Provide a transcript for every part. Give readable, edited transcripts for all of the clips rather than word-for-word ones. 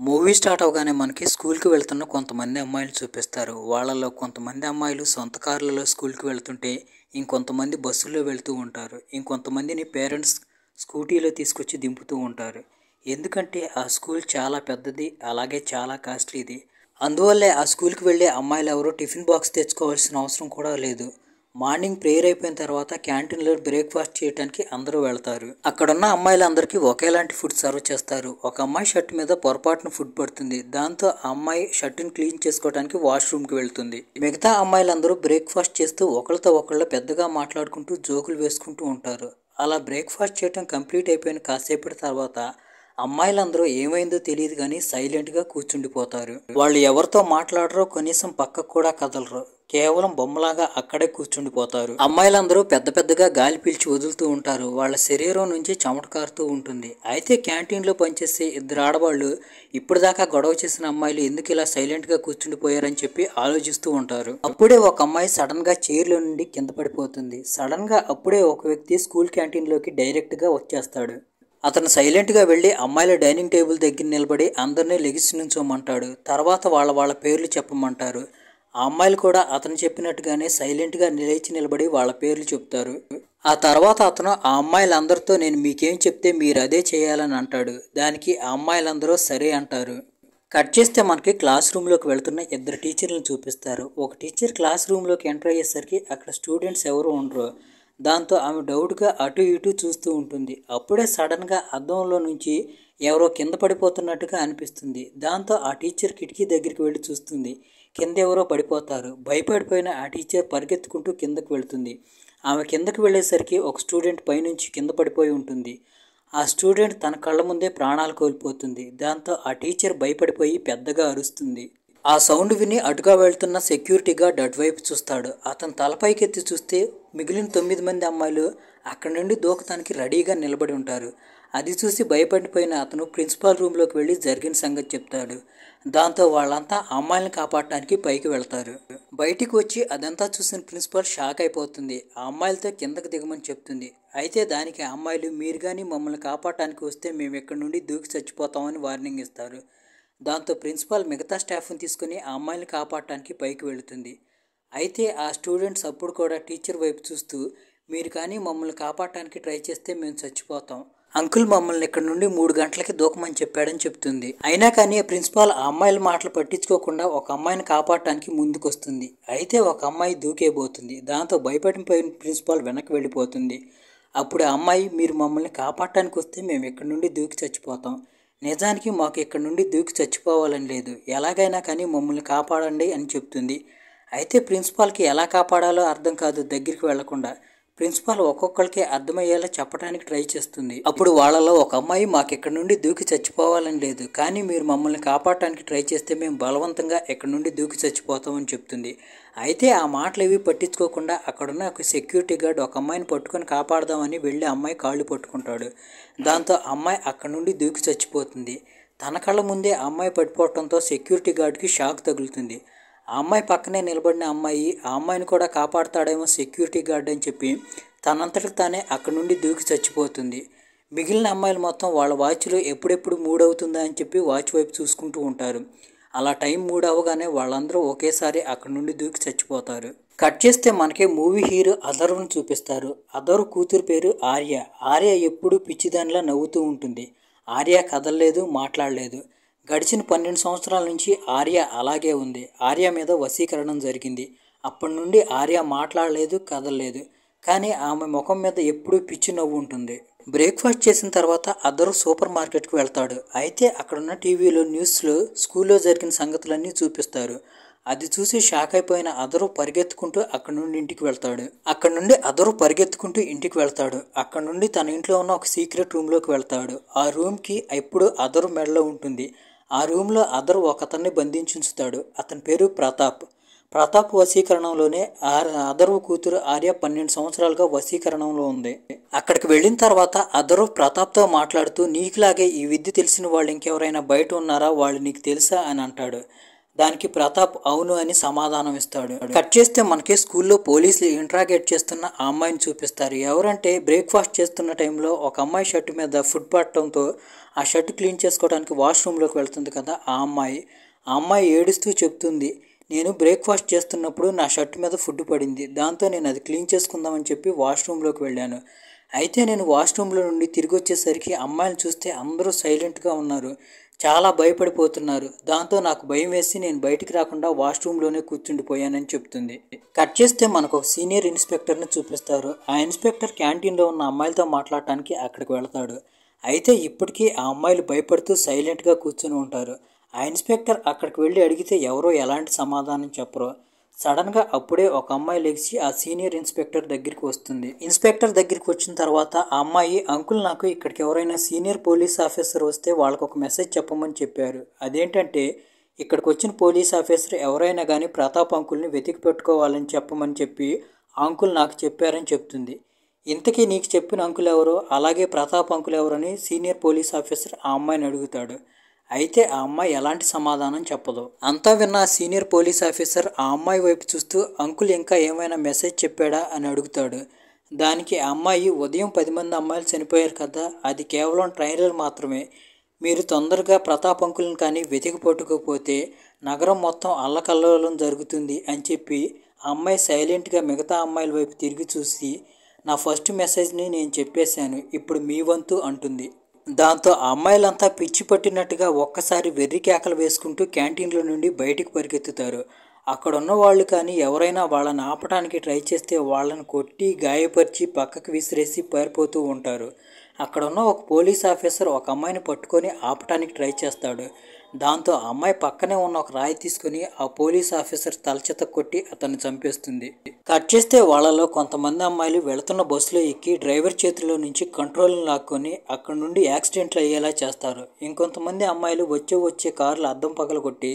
Movie start అవగానే మనకి స్కూల్కి వెళ్తున్న కొంతమంది అమ్మాయిలు చూపిస్తారు. వాళ్ళలో కొంతమంది అమ్మాయిలు సొంత కార్లలో స్కూల్కి వెళ్తుంటే ఇంకొంతమంది బస్సుల్లో వెళ్తూ ఉంటారు. ఇంకొంతమందిని పేరెంట్స్ స్కూటీలో తీసుకొచ్చి దింపుతూ ఉంటారు. ఎందుకంటే ఆ స్కూల్ చాలా పెద్దది, అలాగే చాలా కాస్ట్లీది. అందువల్లే ఆ స్కూల్కి వెళ్ళే అమ్మాయిలు ఎవరు టిఫిన్ బాక్స్ తెచ్చుకోవాల్సిన అవసరం కూడా లేదు. మార్నింగ్ ప్రేయర్ అయిపోయిన తర్వాత క్యాంటీన్లో బ్రేక్ఫాస్ట్ చేయడానికి అందరూ వెళ్తారు. అక్కడున్న అమ్మాయిలందరికీ ఒకేలాంటి ఫుడ్ సర్వ్ చేస్తారు. ఒక అమ్మాయి షర్ట్ మీద పొరపాటున ఫుడ్ పడుతుంది. దాంతో ఆ అమ్మాయి షర్ట్ని క్లీన్ చేసుకోవడానికి వాష్రూమ్కి వెళ్తుంది. మిగతా అమ్మాయిలందరూ బ్రేక్ఫాస్ట్ చేస్తూ ఒకరితో ఒకళ్ళు పెద్దగా మాట్లాడుకుంటూ జోకులు వేసుకుంటూ ఉంటారు. అలా బ్రేక్ఫాస్ట్ చేయడం కంప్లీట్ అయిపోయిన కాసేపటి తర్వాత అమ్మాయిలందరూ ఏమైందో తెలియదు కానీ సైలెంట్గా కూర్చుండిపోతారు. వాళ్ళు ఎవరితో మాట్లాడరో, కనీసం పక్కకు కూడా కదలరు. కేవలం బొమ్మలాగా అక్కడే కూర్చుండిపోతారు. అమ్మాయిలందరూ పెద్ద పెద్దగా గాలి పీల్చి వదులుతూ ఉంటారు. వాళ్ళ శరీరం నుంచి చెమట కారుతూ ఉంటుంది. అయితే క్యాంటీన్లో పనిచేసే ఇద్దరు ఆడవాళ్ళు ఇప్పటిదాకా గొడవ చేసిన అమ్మాయిలు ఎందుకు ఇలా సైలెంట్గా కూర్చుండిపోయారని చెప్పి ఆలోచిస్తూ ఉంటారు. అప్పుడే ఒక అమ్మాయి సడన్గా చైర్లో నుండి కింద పడిపోతుంది. సడన్గా అప్పుడే ఒక వ్యక్తి స్కూల్ క్యాంటీన్లోకి డైరెక్ట్గా వచ్చేస్తాడు. అతను సైలెంట్గా వెళ్ళి అమ్మాయిల డైనింగ్ టేబుల్ దగ్గర నిలబడి అందరినీ లెగిసి నుంచోమంటాడు. తర్వాత వాళ్ళ పేర్లు చెప్పమంటారు. ఆ అమ్మాయిలు కూడా అతను చెప్పినట్టుగానే సైలెంట్గా లేచి నిలబడి వాళ్ళ పేర్లు చెప్తారు. ఆ తర్వాత అతను ఆ అమ్మాయిలందరితో నేను మీకేం చెప్తే మీరు అదే చేయాలని అంటాడు. దానికి ఆ అమ్మాయిలందరూ సరే అంటారు. కట్ చేస్తే మనకి క్లాస్ రూమ్లోకి వెళ్తున్న ఇద్దరు టీచర్లను చూపిస్తారు. ఒక టీచర్ క్లాస్ రూమ్లోకి ఎంటర్ అయ్యేసరికి అక్కడ స్టూడెంట్స్ ఎవరు ఉండరు. దాంతో ఆమె డౌట్గా అటు ఇటు చూస్తూ ఉంటుంది. అప్పుడే సడన్గా అద్దంలో నుంచి ఎవరో కింద పడిపోతున్నట్టుగా అనిపిస్తుంది. దాంతో ఆ టీచర్ కిటికీ దగ్గరికి వెళ్ళి చూస్తుంది. కింద ఎవరో పడిపోతారు. భయపడిపోయిన ఆ టీచర్ పరిగెత్తుకుంటూ కిందకు వెళ్తుంది. ఆమె కిందకు వెళ్ళేసరికి ఒక స్టూడెంట్ పైనుంచి కింద పడిపోయి ఉంటుంది. ఆ స్టూడెంట్ తన కళ్ళ ముందే ప్రాణాలు కోల్పోతుంది. దాంతో ఆ టీచర్ భయపడిపోయి పెద్దగా అరుస్తుంది. ఆ సౌండ్ విని అటుగా వెళ్తున్న సెక్యూరిటీ గార్డ్ అటువైపు చూస్తాడు. అతను తలపైకెత్తి చూస్తే మిగిలిన 9 మంది అమ్మాయిలు అక్కడి నుండి దూకటానికి రెడీగా నిలబడి ఉంటారు. అది చూసి భయపడిపోయిన అతను ప్రిన్సిపాల్ రూమ్లోకి వెళ్ళి జరిగిన సంగతి చెప్తాడు. దాంతో వాళ్ళంతా అమ్మాయిలను కాపాడటానికి పైకి వెళ్తారు. బయటికి వచ్చి అదంతా చూసిన ప్రిన్సిపాల్ షాక్ అయిపోతుంది. ఆ అమ్మాయిలతో కిందకు దిగమని చెప్తుంది. అయితే దానికి ఆ అమ్మాయిలు మీరు కానీ మమ్మల్ని కాపాడటానికి వస్తే మేము ఇక్కడి నుండి దూకి చచ్చిపోతామని వార్నింగ్ ఇస్తారు. దాంతో ప్రిన్సిపాల్ మిగతా స్టాఫ్ని తీసుకుని ఆ అమ్మాయిని కాపాడటానికి పైకి వెళుతుంది. అయితే ఆ స్టూడెంట్స్ అప్పుడు కూడా టీచర్ వైపు చూస్తూ మీరు కానీ మమ్మల్ని కాపాడటానికి ట్రై చేస్తే మేము చచ్చిపోతాం. అంకుల్ మమ్మల్ని ఇక్కడ నుండి 3 గంటలకి దూకమని చెప్పాడని చెప్తుంది. అయినా కానీ ప్రిన్సిపాల్ ఆ అమ్మాయిల మాటలు పట్టించుకోకుండా ఒక అమ్మాయిని కాపాడటానికి ముందుకు వస్తుంది. అయితే ఒక అమ్మాయి దూకేయబోతుంది. దాంతో భయపడిపోయిన ప్రిన్సిపాల్ వెనక్కి వెళ్ళిపోతుంది. అప్పుడు ఆ అమ్మాయి మీరు మమ్మల్ని కాపాడటానికి వస్తే మేము ఇక్కడ నుండి దూకి చచ్చిపోతాం. నిజానికి మాకు ఇక్కడ నుండి దూకి చచ్చిపోవాలని లేదు. ఎలాగైనా కానీ మమ్మల్ని కాపాడండి అని చెప్తుంది. అయితే ప్రిన్సిపాల్కి ఎలా కాపాడాలో అర్థం కాదు. దగ్గరికి వెళ్లకుండా ప్రిన్సిపాల్ ఒక్కొక్కరికి అర్థమయ్యేలా చెప్పడానికి ట్రై చేస్తుంది. అప్పుడు వాళ్ళలో ఒక అమ్మాయి మాకు ఇక్కడ నుండి దూకి చచ్చిపోవాలని లేదు, కానీ మీరు మమ్మల్ని కాపాడటానికి ట్రై చేస్తే మేము బలవంతంగా ఇక్కడ నుండి దూకి చచ్చిపోతామని చెప్తుంది. అయితే ఆ మాటలు ఏవి పట్టించుకోకుండా అక్కడున్న ఒక సెక్యూరిటీ గార్డ్ ఒక అమ్మాయిని పట్టుకొని కాపాడదామని వెళ్ళి అమ్మాయి కాళ్ళు పట్టుకుంటాడు. దాంతో అమ్మాయి అక్కడ నుండి దూకి చచ్చిపోతుంది. తన కళ్ళ ముందే ఆ అమ్మాయి పడిపోవడంతో సెక్యూరిటీ గార్డ్కి షాక్ తగులుతుంది. ఆ అమ్మాయి పక్కనే నిలబడిన అమ్మాయి ఆ అమ్మాయిని కూడా కాపాడుతాడేమో సెక్యూరిటీ గార్డ్ అని చెప్పి తనంతటికి తానే అక్కడి నుండి దూకి చచ్చిపోతుంది. మిగిలిన అమ్మాయిలు మొత్తం వాళ్ళ వాచ్లో ఎప్పుడెప్పుడు 3 అవుతుందా అని చెప్పి వాచ్ వైపు చూసుకుంటూ ఉంటారు. అలా టైం 3 అవ్వగానే వాళ్ళందరూ ఒకేసారి అక్కడి నుండి దూకి చచ్చిపోతారు. కట్ చేస్తే మనకి మూవీ హీరో అథర్వను చూపిస్తారు. అథర్వ్ కూతురు పేరు ఆర్య. ఆర్య ఎప్పుడు పిచ్చిదానిలా నవ్వుతూ ఉంటుంది. ఆర్య కదలలేదు, మాట్లాడలేదు. గడిచిన 12 సంవత్సరాల నుంచి ఆర్య అలాగే ఉంది. ఆర్య మీద వశీకరణం జరిగింది. అప్పటి నుండి ఆర్య మాట్లాడలేదు, కదలలేదు. కానీ ఆమె ముఖం మీద ఎప్పుడూ పిచ్చి నవ్వు ఉంటుంది. బ్రేక్ఫాస్ట్ చేసిన తర్వాత అథర్వ్ సూపర్ మార్కెట్కి వెళ్తాడు. అయితే అక్కడున్న టీవీలో న్యూస్లో స్కూల్లో జరిగిన సంగతులన్నీ చూపిస్తారు. అది చూసి షాక్ అయిపోయిన అథర్వ్ పరిగెత్తుకుంటూ అక్కడ నుండి ఇంటికి వెళ్తాడు. అక్కడ నుండి తన ఇంట్లో ఉన్న ఒక సీక్రెట్ రూమ్లోకి వెళ్తాడు. ఆ రూమ్కి ఎప్పుడు అథర్వ్ మెడలో ఉంటుంది. ఆ రూమ్లో అథర్వ్ ఒకతన్ని బంధించుంచుతాడు. అతని పేరు ప్రతాప్ వశీకరణంలోనే అథర్వ్ కూతురు ఆర్య 12 సంవత్సరాలుగా వశీకరణంలో ఉంది. అక్కడికి వెళ్ళిన తర్వాత అథర్వ్ ప్రతాప్తో మాట్లాడుతూ నీకులాగే ఈ విద్య తెలిసిన వాళ్ళు ఇంకెవరైనా బయట ఉన్నారా, వాళ్ళు నీకు తెలుసా అని అంటాడు. దానికి ప్రతాప్ అవును అని సమాధానం ఇస్తాడు. కట్ చేస్తే మనకి స్కూల్లో పోలీసులు ఇంట్రాగేట్ చేస్తున్న ఆ అమ్మాయిని చూపిస్తారు. ఎవరంటే బ్రేక్ఫాస్ట్ చేస్తున్న టైంలో ఒక అమ్మాయి షర్టు మీద ఫుడ్ పట్టడంతో ఆ షర్ట్ క్లీన్ చేసుకోవడానికి వాష్రూమ్లోకి వెళ్తుంది కదా ఆ అమ్మాయి ఏడుస్తూ చెప్తుంది, నేను బ్రేక్ఫాస్ట్ చేస్తున్నప్పుడు నా షర్ట్ మీద ఫుడ్ పడింది, దాంతో నేను అది క్లీన్ చేసుకుందామని చెప్పి వాష్రూమ్లోకి వెళ్ళాను. అయితే నేను వాష్రూమ్లో నుండి తిరిగి వచ్చేసరికి అమ్మాయిని చూస్తే అందరూ సైలెంట్గా ఉన్నారు, చాలా భయపడిపోతున్నారు. దాంతో నాకు భయం వేసి నేను బయటికి రాకుండా వాష్రూమ్లోనే కూర్చుండిపోయానని చెప్తుంది. కట్ చేస్తే మనకు ఒక సీనియర్ ఇన్స్పెక్టర్ని చూపిస్తారు. ఆ ఇన్స్పెక్టర్ క్యాంటీన్లో ఉన్న అమ్మాయిలతో మాట్లాడటానికి అక్కడికి వెళతాడు. అయితే ఇప్పటికీ ఆ అమ్మాయిలు భయపడుతూ సైలెంట్గా కూర్చుని ఉంటారు. ఆ ఇన్స్పెక్టర్ అక్కడికి వెళ్ళి అడిగితే ఎవరో ఎలాంటి సమాధానం చెప్పరు. సడన్గా అప్పుడే ఒక అమ్మాయి లెగిసి ఆ సీనియర్ ఇన్స్పెక్టర్ దగ్గరికి వస్తుంది. ఇన్స్పెక్టర్ దగ్గరికి వచ్చిన తర్వాత ఆ అమ్మాయి, అంకుల్ నాకు ఇక్కడికి ఎవరైనా సీనియర్ పోలీస్ ఆఫీసర్ వస్తే వాళ్ళకు ఒక మెసేజ్ చెప్పమని చెప్పారు. అదేంటంటే ఇక్కడికి వచ్చిన పోలీస్ ఆఫీసర్ ఎవరైనా కానీ ప్రతాప్ అంకుల్ని వెతికి పెట్టుకోవాలని చెప్పమని చెప్పి అంకుల్ నాకు చెప్పారని చెప్తుంది. ఇంతకీ నీకు చెప్పిన అంకుల్ ఎవరో, అలాగే ప్రతాప్ అంకుల్ ఎవరని సీనియర్ పోలీస్ ఆఫీసర్ ఆ అమ్మాయిని అడుగుతాడు. అయితే ఆ అమ్మాయి ఎలాంటి సమాధానం చెప్పదు. అంతా విన్న సీనియర్ పోలీస్ ఆఫీసర్ ఆ అమ్మాయి వైపు చూస్తూ అంకుల్ ఇంకా ఏమైనా మెసేజ్ చెప్పాడా అని అడుగుతాడు. దానికి ఆ అమ్మాయి, ఉదయం 10 మంది అమ్మాయిలు చనిపోయారు కదా, అది కేవలం ట్రైలర్ మాత్రమే. మీరు తొందరగా ప్రతాప్ అంకుల్ని కానీ వెతికి పట్టుకోకపోతే నగరం మొత్తం అల్లకల్లోలం జరుగుతుంది అని చెప్పి ఆ అమ్మాయి సైలెంట్గా మిగతా అమ్మాయిల వైపు తిరిగి చూసి, నా ఫస్ట్ మెసేజ్ని నేను చెప్పేశాను, ఇప్పుడు మీ వంతు అంటుంది. దాంతో ఆ అమ్మాయిలంతా పిచ్చి పట్టినట్టుగా ఒక్కసారి వెర్రి కేకలు వేసుకుంటూ క్యాంటీన్లో నుండి బయటికి పరిగెత్తుతారు. అక్కడ ఉన్న వాళ్ళు కానీ ఎవరైనా వాళ్ళని ఆపడానికి ట్రై చేస్తే వాళ్ళని కొట్టి గాయపరిచి పక్కకు విసిరేసి పారిపోతూ ఉంటారు. అక్కడ ఉన్న ఒక పోలీస్ ఆఫీసర్ ఒక అమ్మాయిని పట్టుకొని ఆపడానికి ట్రై చేస్తాడు. దాంతో ఆ అమ్మాయి పక్కనే ఉన్న ఒక రాయి తీసుకుని ఆ పోలీస్ ఆఫీసర్ తలచేత కొట్టి అతన్ని చంపేస్తుంది. కట్ చేస్తే వాళ్ళలో కొంతమంది అమ్మాయిలు వెళుతున్న బస్సులో ఎక్కి డ్రైవర్ చేతిలో నుంచి కంట్రోల్ని లాక్కొని అక్కడ నుండి యాక్సిడెంట్లు అయ్యేలా చేస్తారు. ఇంకొంతమంది అమ్మాయిలు వచ్చే కార్లు అద్దం పగలగొట్టి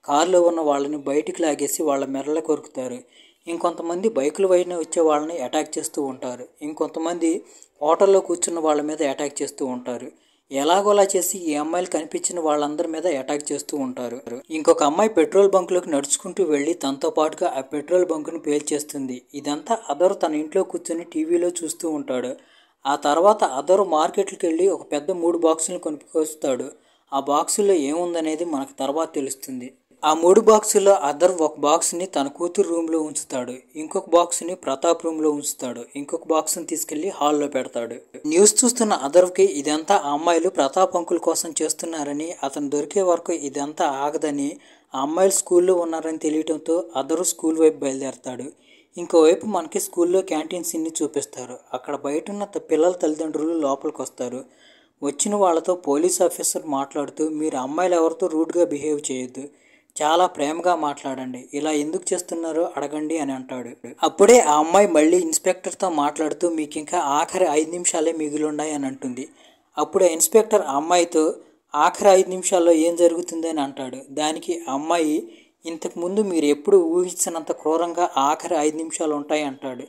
కారులో ఉన్న వాళ్ళని బయటికి లాగేసి వాళ్ళ మెరల కొరుకుతారు. ఇంకొంతమంది బైకుల పైన వచ్చే వాళ్ళని అటాక్ చేస్తూ ఉంటారు. ఇంకొంతమంది హోటల్లో కూర్చున్న వాళ్ళ మీద అటాక్ చేస్తూ ఉంటారు. ఎలాగోలా చేసి ఈ అమ్మాయిలు కనిపించిన వాళ్ళందరి మీద అటాక్ చేస్తూ ఉంటారు. ఇంకొక అమ్మాయి పెట్రోల్ బంక్లోకి నడుచుకుంటూ వెళ్ళి తనతో పాటుగా ఆ పెట్రోల్ బంకును పేల్చేస్తుంది. ఇదంతా అదరు తన ఇంట్లో కూర్చొని టీవీలో చూస్తూ ఉంటాడు. ఆ తర్వాత అదరు మార్కెట్కి వెళ్ళి ఒక పెద్ద 3 బాక్సులను కొనుక్కొస్తాడు. ఆ బాక్సుల్లో ఏముందనేది మనకు తర్వాత తెలుస్తుంది. ఆ 3 బాక్సుల్లో అదర్ ఒక బాక్స్ని తన కూతురు రూమ్లో ఉంచుతాడు, ఇంకొక బాక్స్ని ప్రతాప్ రూమ్లో ఉంచుతాడు, ఇంకొక బాక్స్ని తీసుకెళ్లి హాల్లో పెడతాడు. న్యూస్ చూస్తున్న అదర్కి ఇదంతా ఆ అమ్మాయిలు ప్రతాప్ అంకుల్ కోసం చేస్తున్నారని, అతను దొరికే వరకు ఇదంతా ఆగదని, ఆ అమ్మాయిలు స్కూల్లో ఉన్నారని తెలియటంతో అదరు స్కూల్ వైపు బయలుదేరతాడు. ఇంకోవైపు మనకి స్కూల్లో క్యాంటీన్ సీన్ని చూపిస్తారు. అక్కడ బయట ఉన్న పిల్లల తల్లిదండ్రులు లోపలికి వస్తారు. వచ్చిన వాళ్ళతో పోలీస్ ఆఫీసర్ మాట్లాడుతూ, మీరు అమ్మాయిలు ఎవరితో రూడ్గా బిహేవ్ చేయొద్దు, చాలా ప్రేమగా మాట్లాడండి, ఇలా ఎందుకు చేస్తున్నారో అడగండి అని అంటాడు. అప్పుడే ఆ అమ్మాయి మళ్ళీ ఇన్స్పెక్టర్తో మాట్లాడుతూ, మీకు ఇంకా ఆఖరి 5 నిమిషాలే మిగిలిన్నాయి అని అంటుంది. అప్పుడు ఇన్స్పెక్టర్ ఆ అమ్మాయితో, ఆఖరి 5 నిమిషాల్లో ఏం జరుగుతుంది అని అంటాడు. దానికి ఆ అమ్మాయి, ఇంతకుముందు మీరు ఎప్పుడు ఊహించినంత క్రూరంగా ఆఖరి 5 నిమిషాలు ఉంటాయి అంటాడు.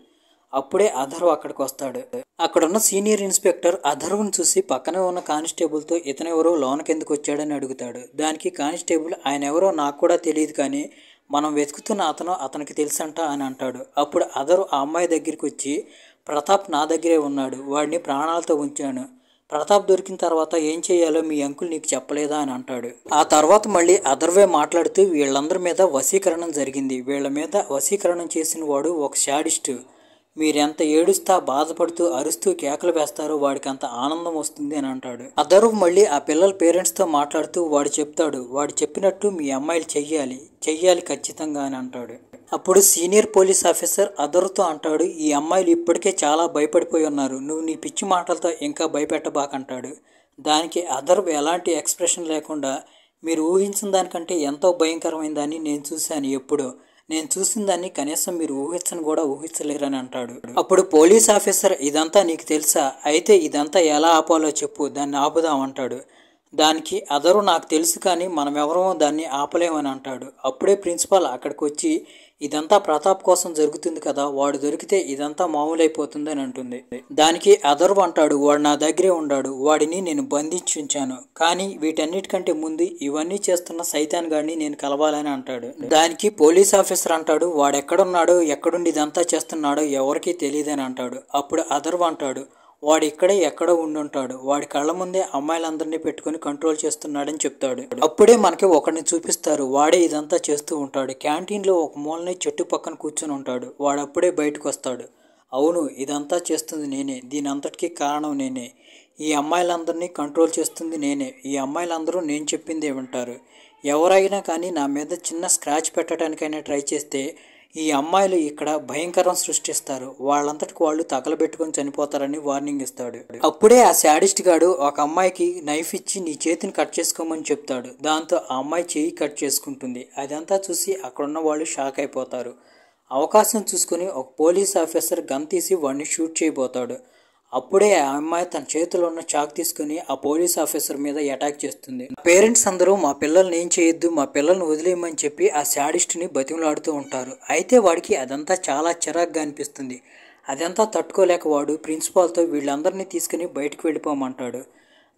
అప్పుడే అధర్వ్ అక్కడికి వస్తాడు. అక్కడున్న సీనియర్ ఇన్స్పెక్టర్ అధర్వ్ను చూసి పక్కనే ఉన్న కానిస్టేబుల్తో, ఇతనెవరో లోనకెందుకు వచ్చాడని అడుగుతాడు. దానికి కానిస్టేబుల్, ఆయన ఎవరో నాకు కూడా తెలియదు, కానీ మనం వెతుకుతున్న అతనికి తెలుసంట అని అంటాడు. అప్పుడు అధర్వ్ ఆ అమ్మాయి దగ్గరికి వచ్చి, ప్రతాప్ నా దగ్గరే ఉన్నాడు, వాడిని ప్రాణాలతో ఉంచాను, ప్రతాప్ దొరికిన తర్వాత ఏం చేయాలో మీ అంకుల్ నీకు చెప్పలేదా అని అంటాడు. ఆ తర్వాత మళ్ళీ అధర్వే మాట్లాడుతూ, వీళ్ళందరి మీద వశీకరణం జరిగింది, వీళ్ళ మీద వశీకరణం చేసిన వాడు ఒక శాడిస్టు, మీరెంత ఏడుస్తా బాధపడుతూ అరుస్తూ కేకలు వేస్తారో వాడికి అంత ఆనందం వస్తుంది అని అంటాడు. అధర్వ్ మళ్ళీ ఆ పిల్లల పేరెంట్స్తో మాట్లాడుతూ వాడు చెప్తాడు, వాడు చెప్పినట్టు మీ అమ్మాయిలు చెయ్యాలి ఖచ్చితంగా అని అంటాడు. అప్పుడు సీనియర్ పోలీస్ ఆఫీసర్ అధర్వ్తో అంటాడు, ఈ అమ్మాయిలు ఇప్పటికే చాలా భయపడిపోయి ఉన్నారు, నువ్వు నీ పిచ్చి మాటలతో ఇంకా భయపెట్టబాకంటాడు. దానికి అధర్వ్ ఎలాంటి ఎక్స్ప్రెషన్ లేకుండా, మీరు ఊహించిన దానికంటే ఎంతో భయంకరమైందని నేను చూశాను, ఎప్పుడో నేను చూసిన దాన్ని కనీసం మీరు ఊహించని కూడా ఊహించలేరని అంటాడు. అప్పుడు పోలీస్ ఆఫీసర్, ఇదంతా నీకు తెలుసా, అయితే ఇదంతా ఎలా ఆపాలో చెప్పు, దాన్ని ఆపుదాం అంటాడు. దానికి అదరు నాకు తెలుసు కానీ మనమెవరమో దాన్ని ఆపలేమని అంటాడు. అప్పుడే ప్రిన్సిపాల్ అక్కడికి వచ్చి ఇదంతా ప్రతాప్ కోసం జరుగుతుంది కదా, వాడు దొరికితే ఇదంతా మామూలైపోతుంది అని అంటుంది. దానికి అదర్వ్ అంటాడు, వాడు నా దగ్గరే ఉన్నాడు, వాడిని నేను బంధించి ఉంచాను, కానీ వీటన్నిటికంటే ముందు ఇవన్నీ చేస్తున్న సైతాన్ గాడిని నేను కలవాలని అంటాడు. దానికి పోలీస్ ఆఫీసర్ అంటాడు, వాడెక్కడున్నాడో ఎక్కడుండి ఇదంతా చేస్తున్నాడో ఎవరికీ తెలియదని అంటాడు. అప్పుడు అదర్వ్ అంటాడు, వాడు ఇక్కడే ఎక్కడో ఉండుంటాడు, వాడి కళ్ళ ముందే అమ్మాయిలందరినీ పెట్టుకుని కంట్రోల్ చేస్తున్నాడని చెప్తాడు. అప్పుడే మనకి ఒకరిని చూపిస్తారు, వాడే ఇదంతా చేస్తూ ఉంటాడు. క్యాంటీన్లో ఒక మూలని చెట్టు పక్కన కూర్చొని ఉంటాడు. వాడు అప్పుడే బయటకు వస్తాడు. అవును, ఇదంతా చేస్తుంది నేనే, దీని అంతటికీ కారణం నేనే, ఈ అమ్మాయిలందరినీ కంట్రోల్ చేస్తుంది నేనే, ఈ అమ్మాయిలందరూ నేను చెప్పిందే వింటారు, ఎవరైనా కానీ నా మీద చిన్న స్క్రాచ్ పెట్టడానికైనా ట్రై చేస్తే ఈ అమ్మాయిలు ఇక్కడ భయంకరం సృష్టిస్తారు, వాళ్ళంతటికి వాళ్ళు తగలబెట్టుకొని చనిపోతారని వార్నింగ్ ఇస్తాడు. అప్పుడే ఆ శాడిస్ట్ గాడు ఒక అమ్మాయికి నైఫ్ ఇచ్చి నీ చేతిని కట్ చేసుకోమని చెప్తాడు. దాంతో ఆ అమ్మాయి చేయి కట్ చేసుకుంటుంది. అదంతా చూసి అక్కడున్న వాళ్ళు షాక్ అయిపోతారు. అవకాశం చూసుకుని ఒక పోలీస్ ఆఫీసర్ గన్ తీసి వాడిని షూట్ చేయబోతాడు. అప్పుడే ఆ అమ్మాయి తన చేతిలో ఉన్న చాక్ తీసుకుని ఆ పోలీస్ ఆఫీసర్ మీద అటాక్ చేస్తుంది. పేరెంట్స్ అందరూ మా పిల్లల్ని ఏం చేయొద్దు, మా పిల్లల్ని వదిలేయమని చెప్పి ఆ శాడిస్ట్ని బతిమలాడుతూ ఉంటారు. అయితే వాడికి అదంతా చాలా చిరాగ్గా అనిపిస్తుంది. అదంతా తట్టుకోలేక వాడు ప్రిన్సిపాల్తో వీళ్ళందరినీ తీసుకుని బయటకు వెళ్ళిపోమంటాడు.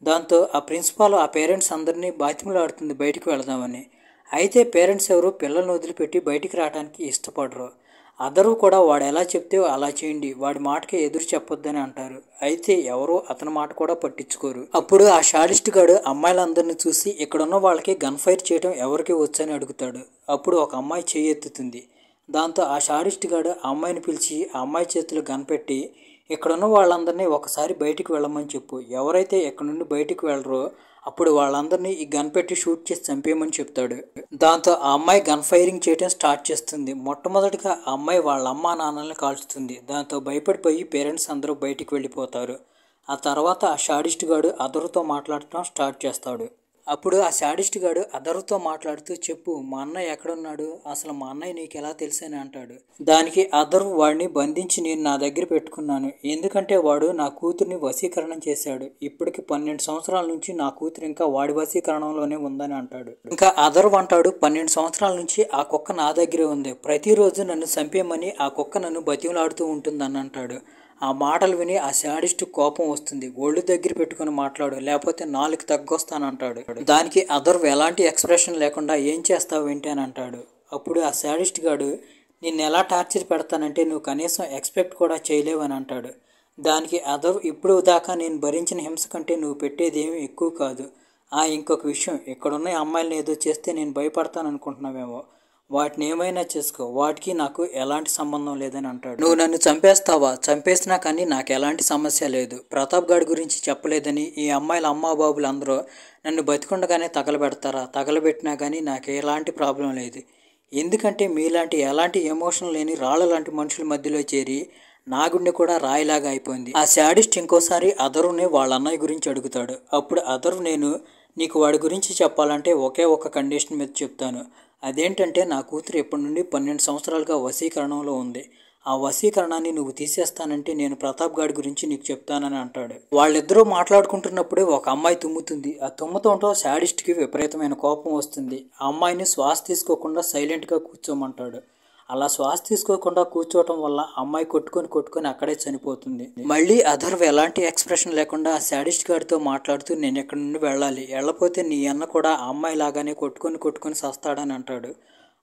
దాంతో ఆ ప్రిన్సిపాల్ ఆ పేరెంట్స్ అందరినీ బతిమలాడుతుంది బయటికి వెళదామని. అయితే పేరెంట్స్ ఎవరు పిల్లల్ని వదిలిపెట్టి బయటికి రావడానికి ఇష్టపడరు. అదరు కూడా వాడు ఎలా చెప్తే అలా చేయండి, వాడి మాటకి ఎదురు చెప్పొద్దని అంటారు. అయితే ఎవరో అతని మాట కూడా పట్టించుకోరు. అప్పుడు ఆ షాడిస్ట్ గాడు అమ్మాయిలందరినీ చూసి ఇక్కడున్న వాళ్ళకి గన్ ఫైర్ చేయడం ఎవరికి వచ్చని అడుగుతాడు. అప్పుడు ఒక అమ్మాయి చేయి ఎత్తుతుంది. దాంతో ఆ షాడిస్ట్ గాడు ఆ అమ్మాయిని పిలిచి ఆ అమ్మాయి చేతిలో గన్ పెట్టి ఇక్కడున్న వాళ్ళందరినీ ఒకసారి బయటికి వెళ్ళమని చెప్పు, ఎవరైతే ఇక్కడ నుండి బయటికి వెళ్ళరో అప్పుడు వాళ్ళందరినీ ఈ గన్ పెట్టి షూట్ చేసి చంపేయమని చెప్తాడు. దాంతో ఆ అమ్మాయి గన్ ఫైరింగ్ చేయడం స్టార్ట్ చేస్తుంది. మొట్టమొదటిగా ఆ అమ్మాయి వాళ్ళ అమ్మా నాన్నల్ని కాల్చుతుంది. దాంతో భయపడిపోయి పేరెంట్స్ అందరూ బయటికి వెళ్ళిపోతారు. ఆ తర్వాత ఆ షాడిస్ట్ గాడు అదరుతో మాట్లాడటం స్టార్ట్ చేస్తాడు. అప్పుడు ఆ శాడిస్ట్ గాడు అదరుతో మాట్లాడుతూ, చెప్పు మా అన్నయ్య ఎక్కడున్నాడు, అసలు మా అన్నయ్య నీకు ఎలా తెలుసని అంటాడు. దానికి అదరు, వాడిని బంధించి నేను నా దగ్గర పెట్టుకున్నాను, ఎందుకంటే వాడు నా కూతుర్ని వశీకరణం చేశాడు, ఇప్పటికి 12 సంవత్సరాల నుంచి నా కూతురు ఇంకా వాడి వశీకరణంలోనే ఉందని అంటాడు. ఇంకా అదరు అంటాడు, 12 సంవత్సరాల నుంచి ఆ కుక్క నా దగ్గరే ఉంది, ప్రతిరోజు నన్ను చంపేయమని ఆ కుక్క నన్ను బతిమలాడుతూ ఉంటుందని అంటాడు. ఆ మాటలు విని ఆ శాడిస్ట్ కోపం వస్తుంది. ఒళ్ళు దగ్గర పెట్టుకుని మాట్లాడు, లేకపోతే 4 తగ్గొస్తానంటాడు. దానికి అదర్ ఎలాంటి ఎక్స్ప్రెషన్ లేకుండా ఏం చేస్తావు ఏంటి అని అంటాడు. అప్పుడు ఆ శాడిస్ట్ గాడు, నిన్ను ఎలా టార్చర్ పెడతానంటే నువ్వు కనీసం ఎక్స్పెక్ట్ కూడా చేయలేవని అంటాడు. దానికి అదర్, ఇప్పుడు దాకా నేను భరించిన హింస కంటే నువ్వు పెట్టేది ఏమీ ఎక్కువ కాదు. ఇంకొక విషయం, ఇక్కడున్న అమ్మాయిలను ఏదో చేస్తే నేను భయపడతాను అనుకుంటున్నావేమో, వాటిని ఏమైనా చేసుకో, వాటికి నాకు ఎలాంటి సంబంధం లేదని అంటాడు. నువ్వు నన్ను చంపేస్తావా, చంపేసినా కానీ నాకు ఎలాంటి సమస్య లేదు, ప్రతాప్ గారి గురించి చెప్పలేదని ఈ అమ్మాయిల అమ్మా బాబులు అందరూ నన్ను బతికుండగానే తగలబెడతారా, తగలబెట్టినా కానీ నాకు ఎలాంటి ప్రాబ్లం లేదు, ఎందుకంటే మీలాంటి ఎలాంటి ఎమోషన్ లేని రాళ్ళ లాంటి మనుషుల మధ్యలో చేరి నా గుండె కూడా రాయిలాగా అయిపోయింది. ఆ శాడిస్ట్ ఇంకోసారి అదరుని వాళ్ళ అన్నయ్య గురించి అడుగుతాడు. అప్పుడు అదరు, నేను నీకు వాడి గురించి చెప్పాలంటే ఒకే ఒక కండిషన్ మీద చెప్తాను, అదేంటంటే నా కూతురు ఎప్పటి నుండి 12 సంవత్సరాలుగా వశీకరణంలో ఉంది, ఆ వశీకరణాన్ని నువ్వు తీసేస్తానంటే నేను ప్రతాప్ గారి గురించి నీకు చెప్తానని అంటాడు. వాళ్ళిద్దరూ మాట్లాడుకుంటున్నప్పుడే ఒక అమ్మాయి తుమ్ముతుంది. ఆ తుమ్మతంతో శాడిస్ట్కి విపరీతమైన కోపం వస్తుంది. ఆ అమ్మాయిని శ్వాస తీసుకోకుండా సైలెంట్గా కూర్చోమంటాడు. అలా శ్వాస తీసుకోకుండా కూర్చోవటం వల్ల అమ్మాయి కొట్టుకొని అక్కడే చనిపోతుంది. మళ్ళీ అదర్ ఎలాంటి ఎక్స్ప్రెషన్ లేకుండా ఆ శాడిస్ట్ గారితో మాట్లాడుతూ, నేను ఎక్కడి నుండి వెళ్ళాలి, వెళ్ళపోతే నీ అన్న కూడా ఆ అమ్మాయి లాగానే కొట్టుకొని సస్తాడని అంటాడు.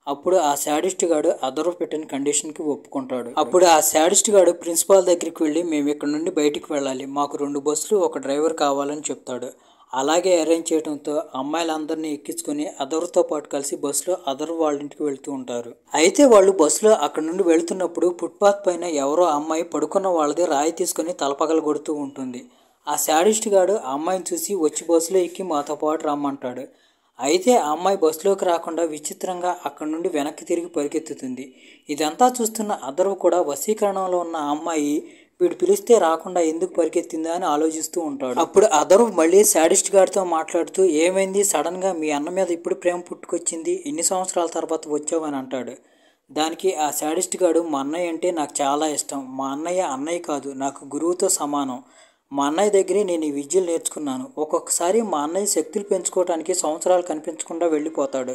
అప్పుడు ఆ శాడిస్ట్ గాడు అదర్ పెట్టిన కండిషన్కి ఒప్పుకుంటాడు. అప్పుడు ఆ శాడిస్ట్ గాడు ప్రిన్సిపాల్ దగ్గరికి వెళ్ళి, మేము ఇక్కడ నుండి బయటికి వెళ్ళాలి, మాకు 2 బస్సులు ఒక డ్రైవర్ కావాలని చెప్తాడు. అలాగే అరేంజ్ చేయడంతో అమ్మాయిలందరినీ ఎక్కించుకొని అదర్తో పాటు కలిసి బస్సులో అదర్ వాళ్ళ ఇంటికి వెళ్తూ ఉంటారు. అయితే వాళ్ళు బస్సులో అక్కడ నుండి వెళుతున్నప్పుడు ఫుట్పాత్ పైన ఎవరో అమ్మాయి పడుకున్న వాళ్ళది రాయి తీసుకొని తలపగలగొడుతూ ఉంటుంది. ఆ శాడిస్ట్ గాడు ఆ అమ్మాయిని చూసి వచ్చి బస్సులో ఎక్కి మాతో పాటు రమ్మంటాడు. అయితే ఆ అమ్మాయి బస్సులోకి రాకుండా విచిత్రంగా అక్కడ నుండి వెనక్కి తిరిగి పరిగెత్తుతుంది. ఇదంతా చూస్తున్న అదర్ కూడా వశీకరణంలో ఉన్న ఆ అమ్మాయి వీడు పిలిస్తే రాకుండా ఎందుకు పరిగెత్తిందా అని ఆలోచిస్తూ ఉంటాడు. అప్పుడు అదర్ మళ్ళీ శాడిస్ట్ గారితో మాట్లాడుతూ, ఏమైంది, సడన్గా మీ అన్న మీద ఇప్పుడు ప్రేమ పుట్టుకొచ్చింది, ఎన్ని సంవత్సరాల తర్వాత వచ్చావని అంటాడు. దానికి ఆ శాడిస్ట్ గాడు, మా అన్నయ్య అంటే నాకు చాలా ఇష్టం, మా అన్నయ్య కాదు, నాకు గురువుతో సమానం, మా అన్నయ్య దగ్గరే నేను ఈ విద్యలు నేర్చుకున్నాను. ఒక్కొక్కసారి మా అన్నయ్య శక్తులు పెంచుకోవడానికి సంవత్సరాలు కనిపించకుండా వెళ్ళిపోతాడు.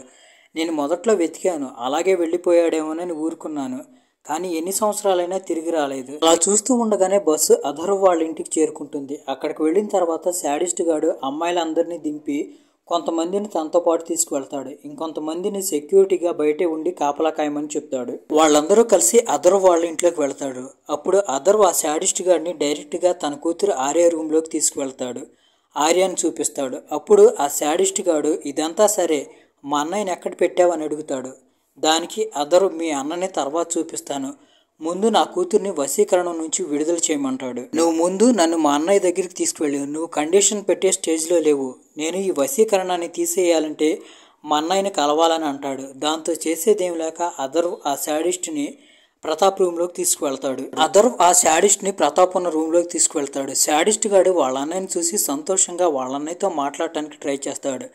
నేను మొదట్లో వెతికాను, అలాగే వెళ్ళిపోయాడేమోనని ఊరుకున్నాను. కానీ ఎన్ని సంవత్సరాలైనా తిరిగి రాలేదు. అలా చూస్తూ ఉండగానే బస్సు అథర్వ్ వాళ్ళ ఇంటికి చేరుకుంటుంది. అక్కడికి వెళ్ళిన తర్వాత శాడిస్ట్ గాడు అమ్మాయిలందరినీ దింపి కొంతమందిని తనతో పాటు తీసుకువెళ్తాడు. ఇంకొంతమందిని సెక్యూరిటీగా బయటే ఉండి కాపలా కాయమని చెప్తాడు. వాళ్ళందరూ కలిసి అథర్వ్ వాళ్ళ ఇంట్లోకి వెళ్తాడు. అప్పుడు అథర్వ్ ఆ శాడిస్ట్ గాడిని డైరెక్ట్గా తన కూతురు ఆర్య రూమ్లోకి తీసుకువెళ్తాడు. ఆర్యాని చూపిస్తాడు. అప్పుడు ఆ శాడిస్ట్ గాడు ఇదంతా సరే, మా అన్నయ్యని ఎక్కడ పెట్టావని అడుగుతాడు. దానికి అథర్వ్ మీ అన్నని తర్వాత చూపిస్తాను, ముందు నా కూతుర్ని వశీకరణం నుంచి విడుదల చేయమంటాడు. నువ్వు ముందు నన్ను మా అన్నయ్య దగ్గరికి తీసుకువెళ్ళు. నువ్వు కండిషన్ పెట్టే స్టేజ్లో లేవు. నేను ఈ వశీకరణాన్ని తీసేయాలంటే మా అన్నయ్యని కలవాలని అంటాడు. దాంతో చేసేదేం లేక అథర్వ్ ఆ శాడిస్ట్ని ప్రతాప్ రూమ్లోకి తీసుకువెళ్తాడు. అథర్వ్ ఆ శాడిస్ట్ని ప్రతాప్ ఉన్న రూమ్లోకి తీసుకువెళ్తాడు. శాడిస్ట్ గాడు వాళ్ళ అన్నయ్యని చూసి సంతోషంగా వాళ్ళ అన్నయ్యతో మాట్లాడటానికి ట్రై చేస్తాడు.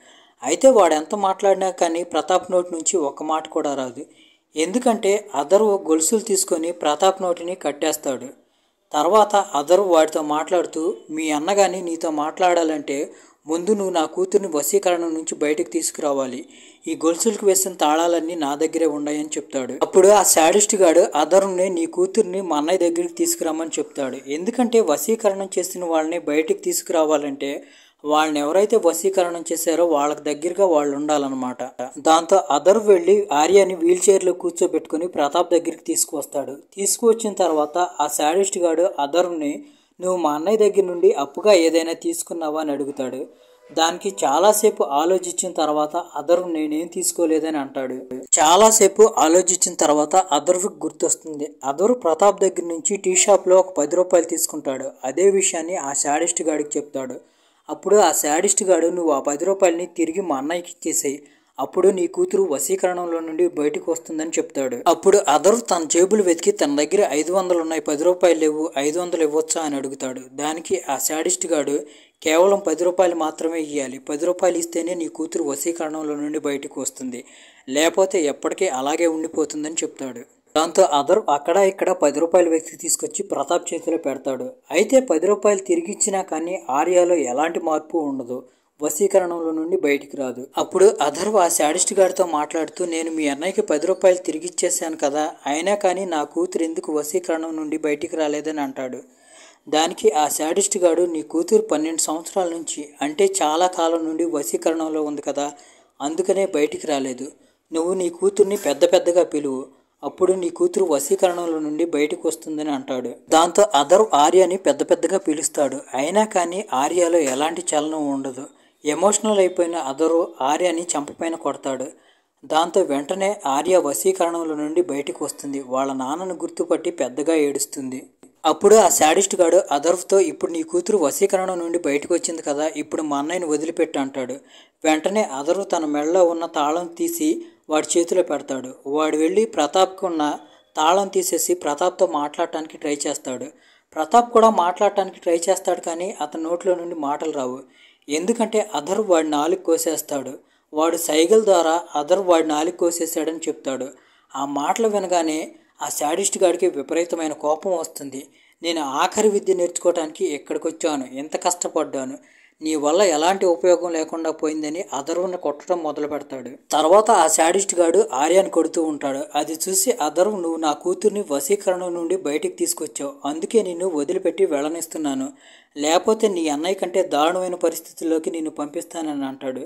అయితే వాడు ఎంత మాట్లాడినా కానీ ప్రతాప్ నోటి నుంచి ఒక్క మాట కూడా రాదు. ఎందుకంటే అథర్వ్ గొలుసులు తీసుకొని ప్రతాప్ నోటిని కట్టేస్తాడు. తర్వాత అథర్వ్ వాడితో మాట్లాడుతూ, మీ అన్నగాని నీతో మాట్లాడాలంటే ముందు నువ్వు నా కూతుర్ని వశీకరణం నుంచి బయటకు తీసుకురావాలి. ఈ గొలుసులకు వేసిన తాళాలన్నీ నా దగ్గరే ఉన్నాయని చెప్తాడు. అప్పుడు ఆ శాడిస్ట్ గాడు అథర్వ్ని నీ కూతుర్ని మా అన్నయ్య దగ్గరికి తీసుకురామని చెప్తాడు. ఎందుకంటే వశీకరణం చేసిన వాళ్ళని బయటికి తీసుకురావాలంటే వాళ్ళని ఎవరైతే వశీకరణం చేశారో వాళ్ళకి దగ్గరగా వాళ్ళు ఉండాలన్నమాట. దాంతో అథర్వ్ వెళ్ళి ఆర్యాని వీల్ చైర్లో కూర్చోబెట్టుకుని ప్రతాప్ దగ్గరికి తీసుకువస్తాడు. తీసుకువచ్చిన తర్వాత ఆ శాడిస్ట్ గాడు అథర్వ్ని నువ్వు మా అన్నయ్య దగ్గర నుండి అప్పుగా ఏదైనా తీసుకున్నావా అని అడుగుతాడు. దానికి చాలాసేపు ఆలోచించిన తర్వాత అథర్వ్ నేనేం తీసుకోలేదని అంటాడు. చాలాసేపు ఆలోచించిన తర్వాత అథర్వ్కి గుర్తొస్తుంది. అథర్వ్ ప్రతాప్ దగ్గర నుంచి టీ షాప్లో ఒక 10 రూపాయలు తీసుకుంటాడు. అదే విషయాన్ని ఆ శాడిస్ట్ గాడికి చెప్తాడు. అప్పుడు ఆ శాడిస్ట్ గాడు నువ్వు ఆ 10 రూపాయలని తిరిగి మా అన్నయ్యకి ఇచ్చేసేయి, అప్పుడు నీ కూతురు వశీకరణంలో నుండి బయటకు వస్తుందని చెప్తాడు. అప్పుడు అథర్వ్ తన జేబులు వెతికి తన దగ్గర 500 ఉన్నాయి, 10 రూపాయలు లేవు, 500 ఇవ్వచ్చా అని అడుగుతాడు. దానికి ఆ శాడిస్ట్ గాడు కేవలం 10 రూపాయలు మాత్రమే ఇవ్వాలి, 10 రూపాయలు ఇస్తేనే నీ కూతురు వశీకరణంలో నుండి బయటకు వస్తుంది, లేకపోతే ఎప్పటికీ అలాగే ఉండిపోతుందని చెప్తాడు. దాంతో అథర్వ్ అక్కడ ఇక్కడ 10 రూపాయల వ్యక్తి తీసుకొచ్చి ప్రతాప్ చేతిలో పెడతాడు. అయితే 10 రూపాయలు తిరిగి ఇచ్చినా కానీ ఆర్యాలో ఎలాంటి మార్పు ఉండదు, వశీకరణంలో నుండి బయటికి రాదు. అప్పుడు అథర్వ్ ఆ శాడిస్ట్ గాడితో మాట్లాడుతూ నేను మీ అన్నయ్యకి 10 రూపాయలు తిరిగి ఇచ్చేసాను కదా, అయినా కానీ నా కూతురు ఎందుకు వశీకరణం నుండి బయటికి రాలేదని అంటాడు. దానికి ఆ శాడిస్ట్ గాడు నీ కూతురు 12 సంవత్సరాల నుంచి అంటే చాలా కాలం నుండి వశీకరణంలో ఉంది కదా, అందుకనే బయటికి రాలేదు. నువ్వు నీ కూతుర్ని పెద్దగా పిలువు, అప్పుడు నీ కూతురు వశీకరణంలో నుండి బయటకు వస్తుందని అంటాడు. దాంతో అథర్వ్ ఆర్యాని పెద్దగా పిలుస్తాడు. అయినా కానీ ఆర్యాలో ఎలాంటి చలనం ఉండదు. ఎమోషనల్ అయిపోయిన అథర్వ్ ఆర్యాని చంపపైన కొడతాడు. దాంతో వెంటనే ఆర్య వశీకరణంలో నుండి బయటకు వస్తుంది. వాళ్ళ నాన్నను గుర్తుపట్టి పెద్దగా ఏడుస్తుంది. అప్పుడు ఆ శాడిస్ట్ గాడు అథర్వ్తో ఇప్పుడు నీ కూతురు వశీకరణం నుండి బయటకు వచ్చింది కదా, ఇప్పుడు మా అన్నయ్యని వదిలిపెట్టు అంటాడు. వెంటనే అథర్వ్ తన మెడలో ఉన్న తాళం తీసి వాడి చేతిలో పెడతాడు. వాడు వెళ్ళి ప్రతాప్కి ఉన్న తాళం తీసేసి ప్రతాప్తో మాట్లాడటానికి ట్రై చేస్తాడు. ప్రతాప్ కూడా మాట్లాడటానికి ట్రై చేస్తాడు కానీ అతని నోట్లో నుండి మాటలు రావు. ఎందుకంటే అథర్వ్ వాడి నాలుగు కోసేస్తాడు. వాడు సైగల ద్వారా అథర్వ్ వాడి నాలుగు కోసేసాడని చెప్తాడు. ఆ మాటలు వినగానే ఆ శాడిస్ట్ గాడికి విపరీతమైన కోపం వస్తుంది. నేను ఆఖరి విద్య నేర్చుకోవడానికి ఎక్కడికి వచ్చాను, ఎంత కష్టపడ్డాను, నీ వల్ల ఎలాంటి ఉపయోగం లేకుండా పోయిందని అథర్వ్ని కొట్టడం మొదలు పెడతాడు. తర్వాత ఆ శాడిస్ట్ గాడు ఆర్యాని కొడుతూ ఉంటాడు. అది చూసి అథర్వ్ నువ్వు నా కూతుర్ని వశీకరణం నుండి బయటికి తీసుకొచ్చావు, అందుకే నిన్ను వదిలిపెట్టి వెళ్ళనిస్తున్నాను, లేకపోతే నీ అన్నయ్య కంటే దారుణమైన పరిస్థితుల్లోకి నిన్ను పంపిస్తానని అంటాడు.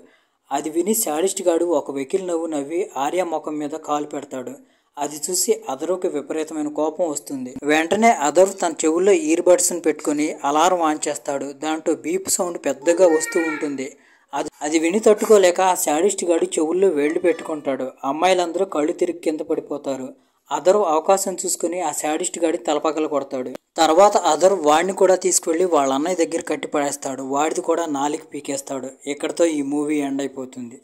అది విని శాడిస్ట్ గాడు ఒక వెకిలి నవ్వు నవ్వి ఆర్య ముఖం మీద కాలు పెడతాడు. అది చూసి అథర్వ్కి విపరీతమైన కోపం వస్తుంది. వెంటనే అథర్వ్ తన చెవుల్లో ఇయర్ బడ్స్ని పెట్టుకుని అలారం ఆన్ చేస్తాడు. దాంట్లో బీప్ సౌండ్ పెద్దగా వస్తూ ఉంటుంది. అది విని తట్టుకోలేక ఆ శాడిస్ట్ గాడు చెవుల్లో వేళ్లు పెట్టుకుంటాడు. అమ్మాయిలందరూ కళ్ళు తిరిగి కింద పడిపోతారు. అథర్వ్ అవకాశం చూసుకుని ఆ శాడిస్ట్ గాడి తలపగల కొడతాడు. తర్వాత అథర్వ్ వాడిని కూడా తీసుకువెళ్ళి వాళ్ళ అన్నయ్య దగ్గర కట్టి పడేస్తాడు. వాడిది కూడా నాలికి పీకేస్తాడు. ఇక్కడితో ఈ మూవీ ఎండ్ అయిపోతుంది.